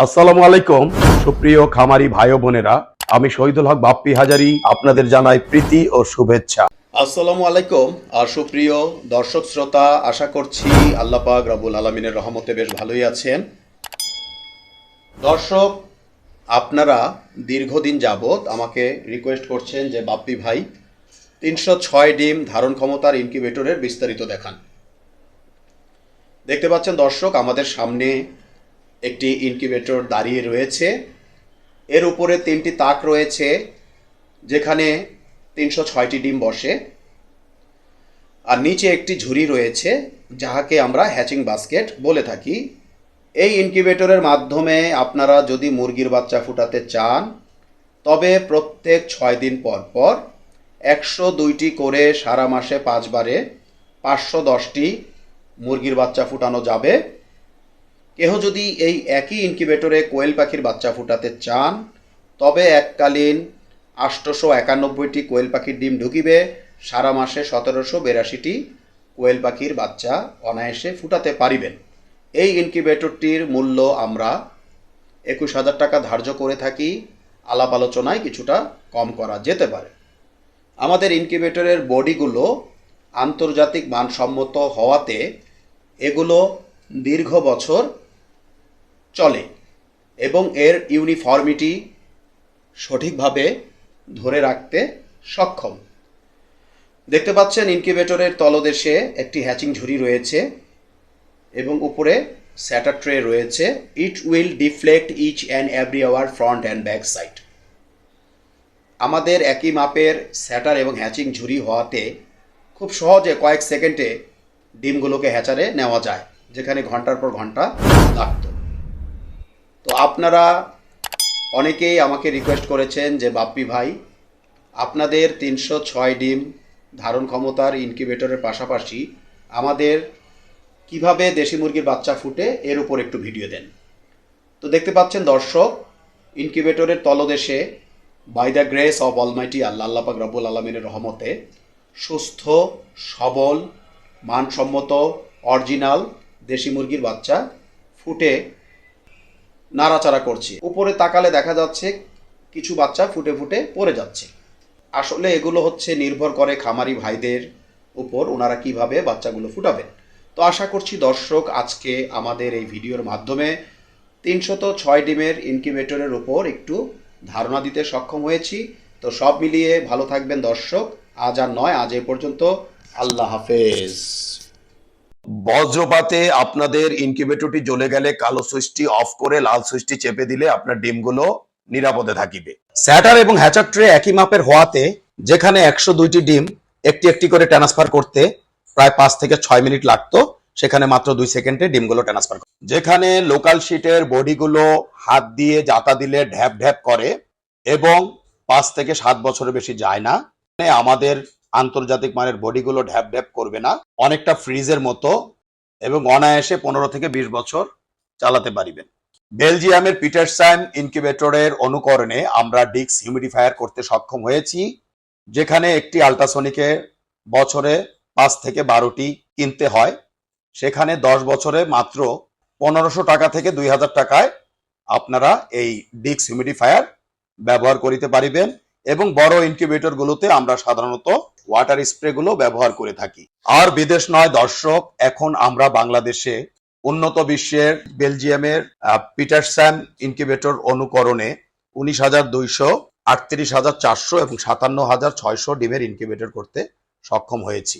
আসসালামু আলাইকুম সুপ্রিয় খামারি ভাই ও বোনেরা, আমি শহীদুল হক বাপ্পি হাজারি আপনাদের জানাই প্রীতি ও শুভেচ্ছা। আসসালামু আলাইকুম। আর সুপ্রিয় দর্শক শ্রোতা, আশা করছি আল্লাহ পাক রব্বুল আলামিনের রহমতে বেশ ভালোই আছেন। দর্শক, আপনারা দীর্ঘদিন যাবৎ আমাকে রিকোয়েস্ট করছেন যে বাপ্পি ভাই 306 ডিম ধারণ ক্ষমতার ইনকিউবেটরের বিস্তারিত দেখান। দেখতে পাচ্ছেন দর্শক, আমাদের সামনে একটি ইনকিউবেটর দাঁড়িয়ে রয়েছে। এর উপরে 3টি তাক রয়েছে যেখানে 306টি ডিম বসে, আর নিচে একটি ঝুড়ি রয়েছে যাহাকে আমরা হ্যাচিং বাস্কেট বলে থাকি। এই ইনকিউবেটরের মাধ্যমে আপনারা যদি মুরগির বাচ্চা ফুটাতে চান তবে প্রত্যেক 6 দিন পর পর 102টি করে সারা মাসে 5 বারে 510টি মুরগির বাচ্চা ফুটানো যাবে। কেহ যদি এই একই ইনকিউবেটরে কোয়েল পাখির বাচ্চা ফুটাতে চান তবে এককালীন 891টি কোয়েল পাখির ডিম ঢুকিবে, সারা মাসে 1782টি কোয়েল পাখির বাচ্চা অনায়াসে ফুটাতে পারিবেন। এই ইনকিউবেটরটির মূল্য আমরা 21,000 টাকা ধার্য করে থাকি। আলাপ আলোচনায় কিছুটা কম করা যেতে পারে। আমাদের ইনকিউবেটরের বডিগুলো আন্তর্জাতিক মানসম্মত হওয়াতে এগুলো দীর্ঘ বছর চলে এবং এর ইউনিফর্মিটি সঠিকভাবে ধরে রাখতে সক্ষম। দেখতে পাচ্ছেন ইনকিউবেটরের তলদেশে একটি হ্যাচিং ঝুড়ি রয়েছে এবং উপরে স্যাটার ট্রে রয়েছে। It will deflect each and every hour front and back side. আমাদের একই মাপের স্যাটার এবং হ্যাচিং ঝুড়ি হওয়াতে খুব সহজে কয়েক সেকেন্ডে ডিমগুলোকে হ্যাচারে নেওয়া যায়, যেখানে ঘন্টার পর ঘন্টা লাগতো। তো আপনারা অনেকেই আমাকে রিকোয়েস্ট করেছেন যে বাপ্পি ভাই, আপনাদের 306 ডিম ধারণ ক্ষমতার ইনকিউবেটরের পাশাপাশি আমাদের কিভাবে দেশি মুরগির বাচ্চা ফুটে এর উপর একটু ভিডিও দেন। তো দেখতে পাচ্ছেন দর্শক, ইনকিউবেটরের তলদেশে by the grace of Almighty আল্লাহ পাক রব্বুল আলামিনের রহমতে সুস্থ সবল মানসম্মত অরিজিনাল দেশি মুরগির বাচ্চা ফুটে নাড়াচাড়া করছে। উপরে তাকালে দেখা যাচ্ছে কিছু বাচ্চা ফুটে ফুটে পড়ে যাচ্ছে। আসলে এগুলো হচ্ছে নির্ভর করে খামারি ভাইদের উপর, ওনারা কিভাবে বাচ্চাগুলো ফুটাবেন। তো আশা করছি দর্শক, আজকে আমাদের এই ভিডিওর মাধ্যমে 306 ডিমের ইনকিউবেটরের উপর একটু ধারণা দিতে সক্ষম হয়েছি। তো সব মিলিয়ে ভালো থাকবেন দর্শক। আজ আর নয়, আজ এই পর্যন্ত। আল্লাহ হাফেজ। বজ্রপাতে আপনাদের ইনকিউবেটরটি জ্বলে গেলে কালো সুইচটি অফ করে লাল সুইচটি চেপে দিলে আপনার ডিমগুলো নিরাপদে থাকিবে। স্যাটার এবং হ্যাচার ট্রে একই মাপের হওয়াতে যেখানে 102টি ডিম একটি একটি করে ট্রান্সফার করতে প্রায় 5 থেকে 6 মিনিট লাগতো, সেখানে মাত্র 2 সেকেন্ডে ডিমগুলো ট্রান্সফার করে। যেখানে লোকাল শিটের বডিগুলো হাত দিয়ে জাতা দিলে ঢ্যাপ ঢ্যাপ করে এবং 5 থেকে 7 বছরের বেশি যায় না, আমাদের আন্তর্জাতিক মানের বডিগুলো ঢ্যাপ ঢ্যাপ করবে না, অনেকটা ফ্রিজের মতো এবং অনায়াসে 15 থেকে 20 বছর চালাতে পারিবেন। বেলজিয়ামের পিটারসান ইনকিউবেটরের অনুকরণে আমরা ডিক্স হিউমিডিফায়ার করতে সক্ষম হয়েছি, যেখানে একটি আল্ট্রাসনিকে বছরে 5 থেকে 12টি কিনতে হয়, সেখানে 10 বছরে মাত্র 1500 টাকা থেকে 2000 টাকায় আপনারা এই ডিক্স হিউমিডিফায়ার ব্যবহার করিতে পারিবেন। এবং বড় ইনকিউবেটর গুলোতে আমরা সাধারণত ওয়াটার স্প্রে গুলো ব্যবহার করে থাকি। আর বিদেশ নয় দর্শক, এখন আমরা বাংলাদেশে উন্নত বিশ্বের বেলজিয়ামের পিটারসান ইনকিউবেটর অনুকরণে 19,200, 38,400 এবং 57,600 ডিমের ইনকিউবেটর করতে সক্ষম হয়েছি।